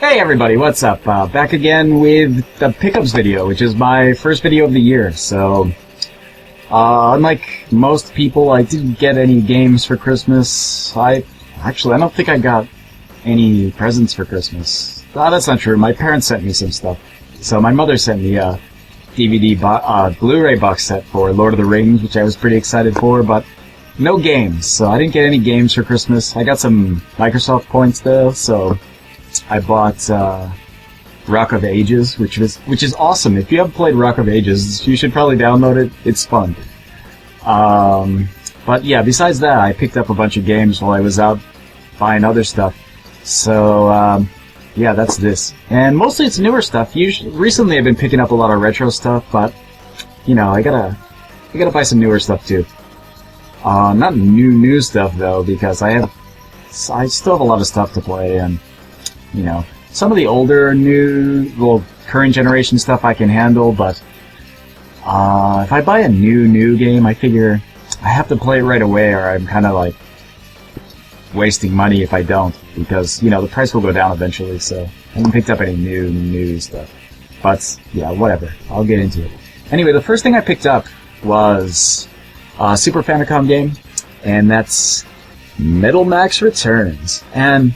Hey everybody, what's up? Back again with the pickups video, which is my first video of the year. So, unlike most people, I didn't get any games for Christmas. I don't think I got any presents for Christmas. That's not true. My parents sent me some stuff. So my mother sent me a DVD Blu-ray box set for Lord of the Rings, which I was pretty excited for, but no games. So I didn't get any games for Christmas. I got some Microsoft points though, so I bought Rock of Ages, which is awesome. If you haven't played Rock of Ages, you should probably download it. It's fun. But yeah, besides that, I picked up a bunch of games while I was out buying other stuff. So yeah, that's this. And mostly it's newer stuff. Recently I've been picking up a lot of retro stuff, but you know, I gotta buy some newer stuff too. Not new stuff though, because I still have a lot of stuff to play, and you know, some of the older, current generation stuff I can handle, but if I buy a new game, I figure I have to play it right away, or I'm kind of like wasting money if I don't, because, you know, the price will go down eventually, so I haven't picked up any new stuff. But, yeah, whatever. I'll get into it. Anyway, the first thing I picked up was a Super Famicom game, and that's Metal Max Returns. And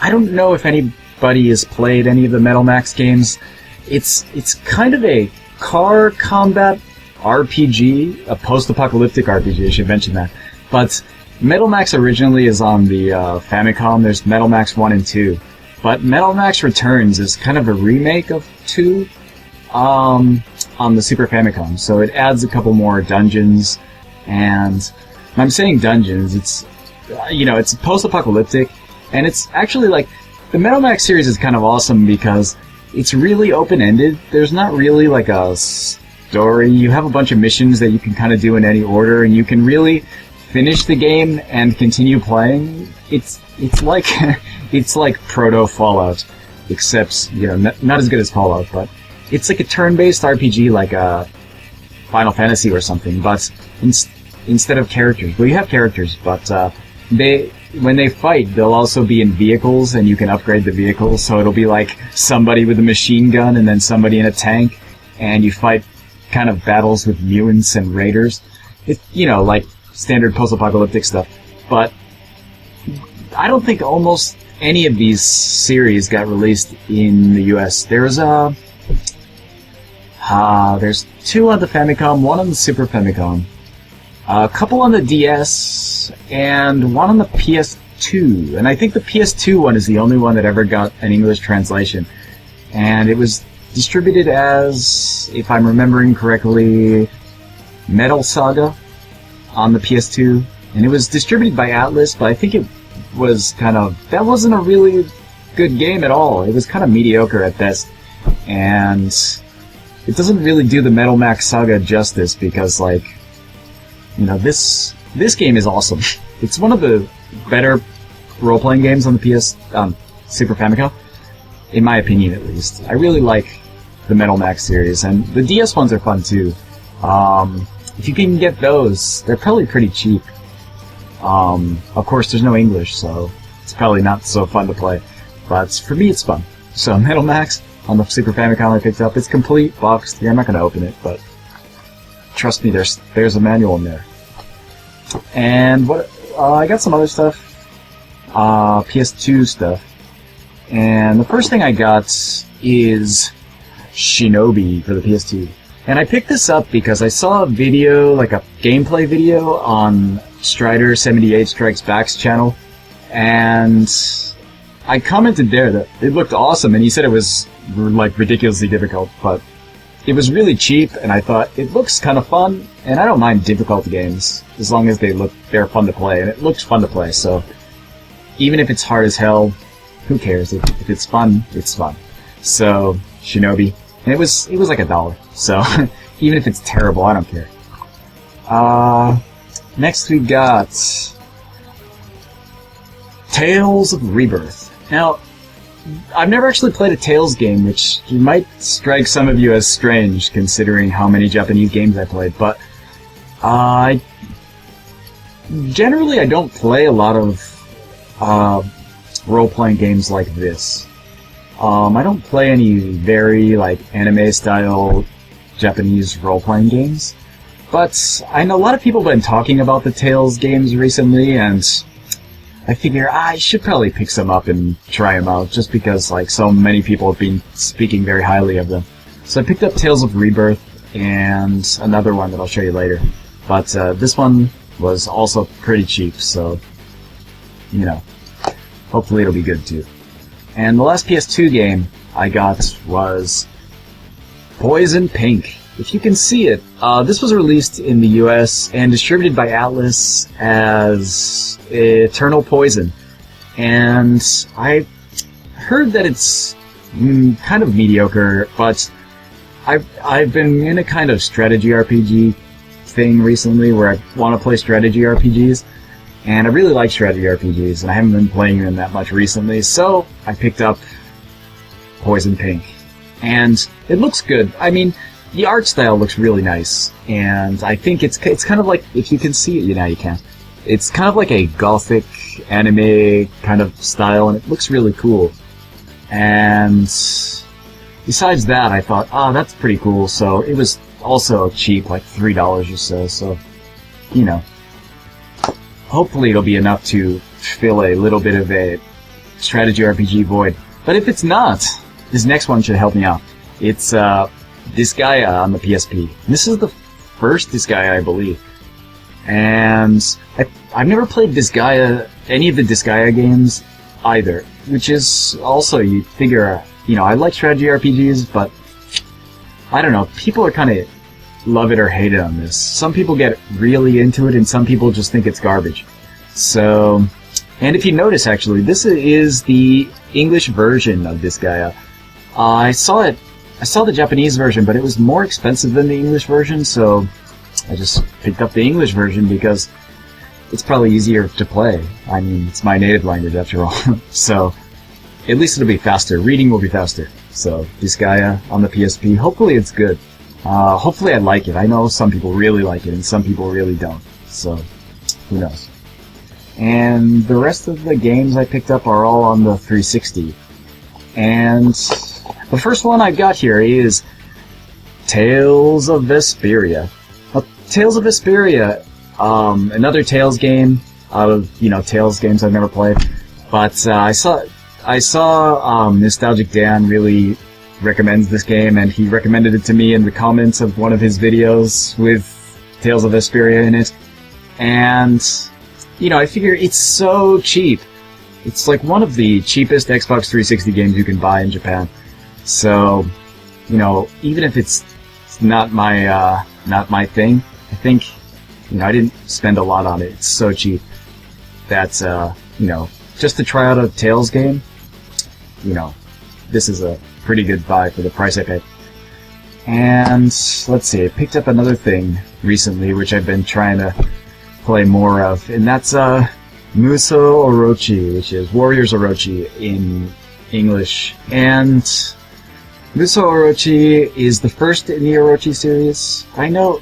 I don't know if anybody has played any of the Metal Max games. It's kind of a car combat RPG, a post-apocalyptic RPG, I should mention that. But Metal Max originally is on the Famicom. There's Metal Max 1 and 2. But Metal Max Returns is kind of a remake of 2 on the Super Famicom. So it adds a couple more dungeons. And when I'm saying dungeons, it's, you know, it's post-apocalyptic. And it's actually like, the Metal Max series is kind of awesome because it's really open-ended. There's not really like a story. You have a bunch of missions that you can kind of do in any order, and you can really finish the game and continue playing. It's like it's like proto Fallout, except, you know, not as good as Fallout, but it's like a turn-based RPG, like a Final Fantasy or something. But instead of characters, well, you have characters, but when they fight, they'll also be in vehicles, and you can upgrade the vehicles. So it'll be like somebody with a machine gun and then somebody in a tank, and you fight kind of battles with mutants and raiders. It's, you know, like standard post-apocalyptic stuff. But I don't think almost any of these series got released in the US. There's 2 on the Famicom, 1 on the Super Famicom, a couple on the DS, and 1 on the PS2. And I think the PS2 one is the only one that ever got an English translation. And it was distributed as, if I'm remembering correctly, Metal Saga on the PS2. And it was distributed by Atlas, but I think it was that wasn't a really good game at all. It was kind of mediocre at best. And it doesn't really do the Metal Max Saga justice, because, like, you know, this game is awesome. It's one of the better role-playing games on the Super Famicom, in my opinion at least. I really like the Metal Max series, and the DS ones are fun too. If you can get those, they're probably pretty cheap. Of course, there's no English, so it's probably not so fun to play. But for me, it's fun. So Metal Max on the Super Famicom I picked up. It's complete, boxed. Yeah, I'm not going to open it, but trust me, there's a manual in there. And what I got some other stuff, PS2 stuff. And the first thing I got is Shinobi for the PS2. And I picked this up because I saw a video, like a gameplay video on Strider78 Strikes Back's channel, and I commented there that it looked awesome, and he said it was like ridiculously difficult, but it was really cheap, and I thought, it looks kind of fun, and I don't mind difficult games, as long as they're fun to play, and it looks fun to play, so even if it's hard as hell, who cares? If it's fun, it's fun. So, Shinobi. And it was like $1, so even if it's terrible, I don't care. Next we got Tales of Rebirth. Now, I've never actually played a Tales game, which might strike some of you as strange, considering how many Japanese games I played, but generally I don't play a lot of role-playing games like this. I don't play any very, like, anime-style Japanese role-playing games, but I know a lot of people have been talking about the Tales games recently, and I figure I should probably pick some up and try them out, just because, like, so many people have been speaking very highly of them. So I picked up Tales of Rebirth, and another one that I'll show you later. But this one was also pretty cheap, so, you know, hopefully it'll be good too. And the last PS2 game I got was Poison Pink. If you can see it, this was released in the US and distributed by Atlas as Eternal Poison. And I heard that it's kind of mediocre, but I've been in a kind of strategy RPG thing recently where I want to play strategy RPGs, and I really like strategy RPGs, and I haven't been playing them that much recently, so I picked up Poison Pink. And it looks good. I mean, the art style looks really nice, and I think it's kind of like, if you can see it, you can't. It's kind of like a gothic anime kind of style, and it looks really cool. And besides that, I thought, that's pretty cool, so it was also cheap, like $3 or so, you know. Hopefully it'll be enough to fill a little bit of a strategy RPG void. But if it's not, this next one should help me out. It's Disgaea on the PSP. This is the first Disgaea, I believe. And I've never played Disgaea, any of the Disgaea games either, which is also, you figure, you know, I like strategy RPGs, but I don't know, people are kind of love it or hate it on this. Some people get really into it, and some people just think it's garbage. So, and if you notice, actually, this is the English version of Disgaea. I saw the Japanese version, but it was more expensive than the English version, so I just picked up the English version because it's probably easier to play. I mean, it's my native language after all. So, at least it'll be faster. Reading will be faster. So, Disgaea on the PSP. Hopefully it's good. Hopefully I like it. I know some people really like it, and some people really don't. So, who knows. And the rest of the games I picked up are all on the 360. And the first one I got here is Tales of Vesperia. Tales of Vesperia, another Tales game out of, you know, Tales games I've never played. But I saw Nostalgic Dan really recommends this game, and he recommended it to me in the comments of one of his videos with Tales of Vesperia in it. And, you know, I figure it's so cheap. It's like one of the cheapest Xbox 360 games you can buy in Japan. So, you know, even if it's not my thing, I think, you know, I didn't spend a lot on it. It's so cheap that, you know, just to try out a Tales game, you know, this is a pretty good buy for the price I paid. And let's see, I picked up another thing recently, which I've been trying to play more of, and that's Musou Orochi, which is Warriors Orochi in English. And Musou Orochi is the first in the Orochi series. I know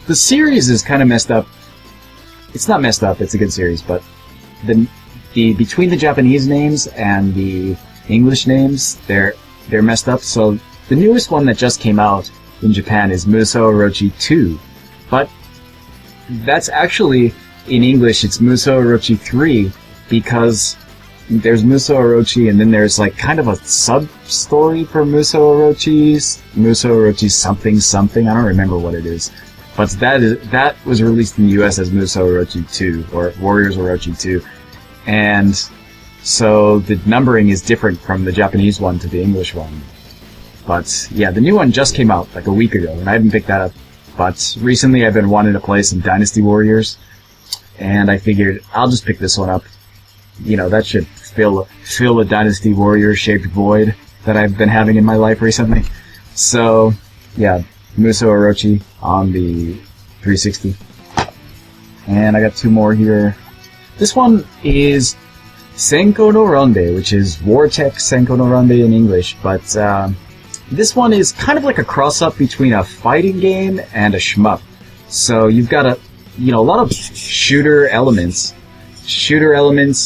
the series is kind of messed up. It's not messed up, it's a good series, but the between the Japanese names and the English names, they're messed up. So the newest one that just came out in Japan is Musou Orochi 2, but that's actually, in English, it's Musou Orochi 3, because there's Musou Orochi, and then there's like kind of a sub-story for Musou Orochi something something, I don't remember what it is. But that was released in the US as Musou Orochi 2, or Warriors Orochi 2. And so the numbering is different from the Japanese one to the English one. But yeah, the new one just came out like a week ago, and I haven't picked that up. But recently I've been wanting to play some Dynasty Warriors, and I figured I'll just pick this one up. You know, that should fill a Dynasty Warrior-shaped void that I've been having in my life recently. So, yeah, Musou Orochi on the 360. And I got two more here. This one is Senko no Ronde, which is Wartech Senko no Ronde in English, but this one is kind of like a cross-up between a fighting game and a shmup. So you've got a lot of shooter elements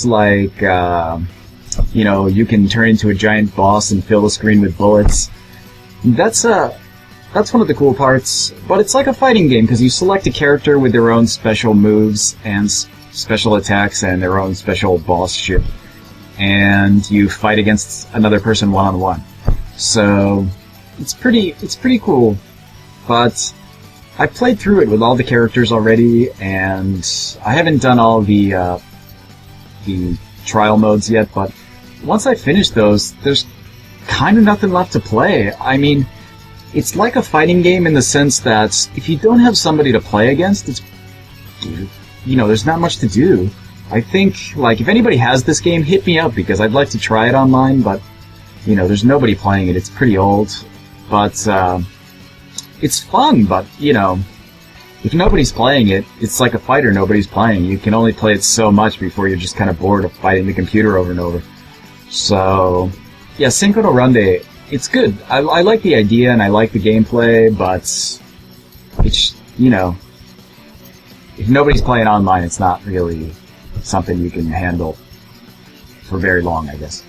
like you know, you can turn into a giant boss and fill the screen with bullets. That's one of the cool parts, but it's like a fighting game because you select a character with their own special moves and special attacks and their own special boss ship, and you fight against another person one-on-one. So it's pretty cool, but I played through it with all the characters already, and I haven't done all the trial modes yet, but once I finish those, there's kind of nothing left to play. I mean, it's like a fighting game in the sense that if you don't have somebody to play against, it's, you know, there's not much to do. I think, like, if anybody has this game, hit me up, because I'd like to try it online, but, you know, there's nobody playing it. It's pretty old, but it's fun, but, you know, if nobody's playing it, it's like a fighter nobody's playing. You can only play it so much before you're just kind of bored of fighting the computer over and over. So, yeah, Cinco no Ronde, it's good. I like the idea and I like the gameplay, but it's, you know, if nobody's playing online, it's not really something you can handle for very long, I guess.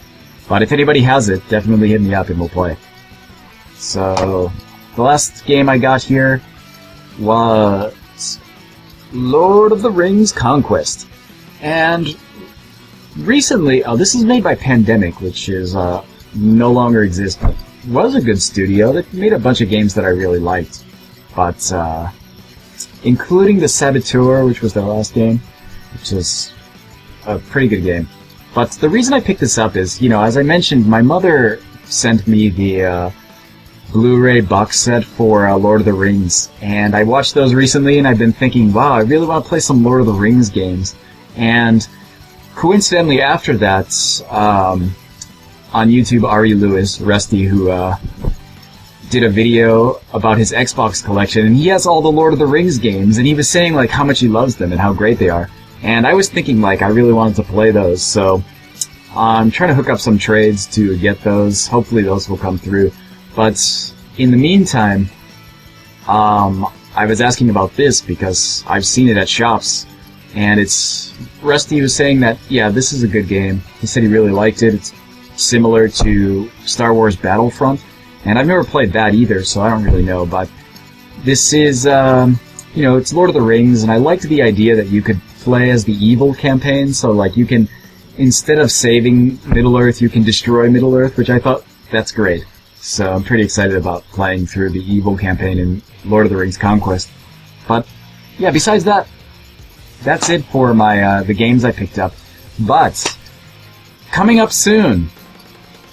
But if anybody has it, definitely hit me up and we'll play. So, the last game I got here was Lord of the Rings Conquest. And recently, this is made by Pandemic, which is no longer exists, but was a good studio that made a bunch of games that I really liked. But including the Saboteur, which was their last game, which is a pretty good game. But the reason I picked this up is, you know, as I mentioned, my mother sent me the Blu-ray box set for Lord of the Rings, and I watched those recently, and I've been thinking, wow, I really want to play some Lord of the Rings games. And coincidentally after that, on YouTube, Ari Lewis, Rusty, who did a video about his Xbox collection, and he has all the Lord of the Rings games, and he was saying like how much he loves them and how great they are. And I was thinking like I really wanted to play those, so I'm trying to hook up some trades to get those. Hopefully those will come through. But in the meantime, I was asking about this because I've seen it at shops, and it's Rusty was saying that, yeah, this is a good game. He said he really liked it. It's similar to Star Wars Battlefront, and I've never played that either, so I don't really know, but this is, you know, it's Lord of the Rings, and I liked the idea that you could play as the evil campaign, so like you can, instead of saving Middle-earth, you can destroy Middle-earth, which I thought, that's great. So I'm pretty excited about playing through the evil campaign in Lord of the Rings Conquest. But, yeah, besides that, that's it for my the games I picked up. But, coming up soon,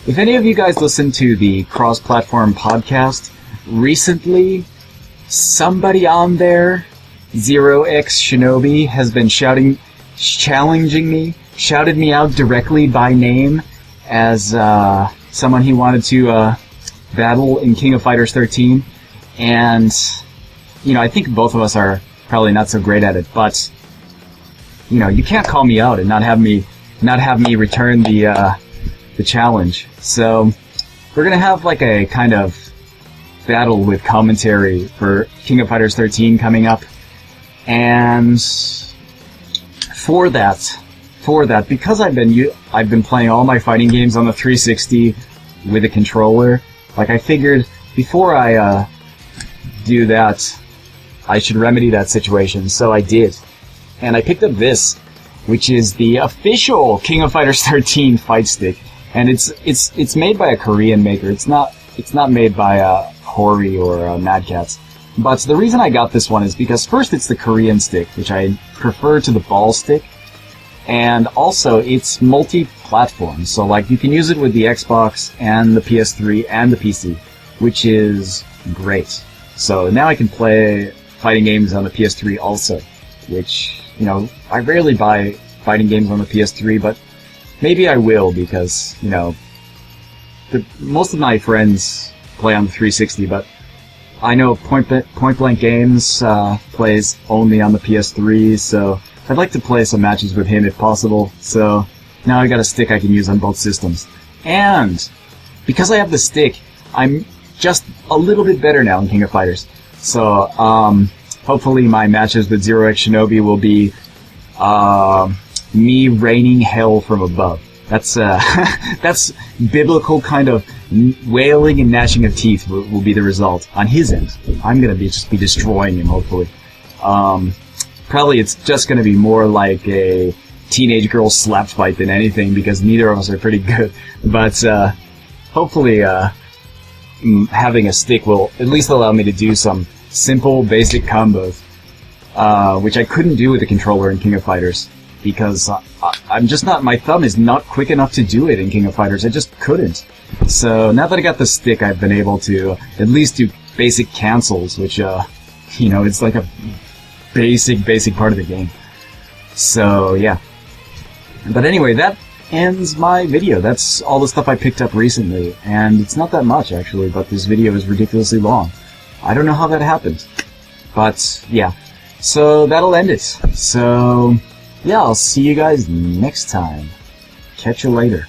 if any of you guys listen to the cross-platform podcast, recently, somebody on there, 0x Shinobi, has been challenging me, shouted me out directly by name as someone he wanted to battle in King of Fighters 13, and, you know, I think both of us are probably not so great at it, but, you know, you can't call me out and not have me return the challenge. So we're gonna have like a kind of battle with commentary for King of Fighters 13 coming up, and for that, because I've been playing all my fighting games on the 360 with a controller, like I figured before I do that, I should remedy that situation. So I did, and I picked up this, which is the official King of Fighters 13 fight stick, and it's made by a Korean maker. It's not made by Hori or Mad Catz. But the reason I got this one is because first it's the Korean stick, which I prefer to the ball stick, and also it's multi-platform, so like you can use it with the Xbox and the PS3 and the PC, which is great. So now I can play fighting games on the PS3 also, which, you know, I rarely buy fighting games on the PS3, but maybe I will, because, you know, most of my friends play on the 360, but I know Point Blank Games plays only on the PS3, so I'd like to play some matches with him if possible. So now I got a stick I can use on both systems. And because I have the stick, I'm just a little bit better now in King of Fighters. So hopefully my matches with 0x Shinobi will be me raining hell from above. That's that's biblical kind of wailing and gnashing of teeth will be the result on his end. I'm gonna just be destroying him, hopefully. Probably it's just gonna be more like a teenage girl slap fight than anything, because neither of us are pretty good. But hopefully having a stick will at least allow me to do some simple, basic combos, which I couldn't do with the controller in King of Fighters, because I'm just not, my thumb is not quick enough to do it in King of Fighters. I just couldn't. So now that I got the stick, I've been able to at least do basic cancels, which, you know, it's like a basic part of the game. So, yeah. But anyway, that ends my video. That's all the stuff I picked up recently, and it's not that much, actually, but this video is ridiculously long. I don't know how that happened, but, yeah. So, that'll end it. So, yeah, I'll see you guys next time. Catch you later.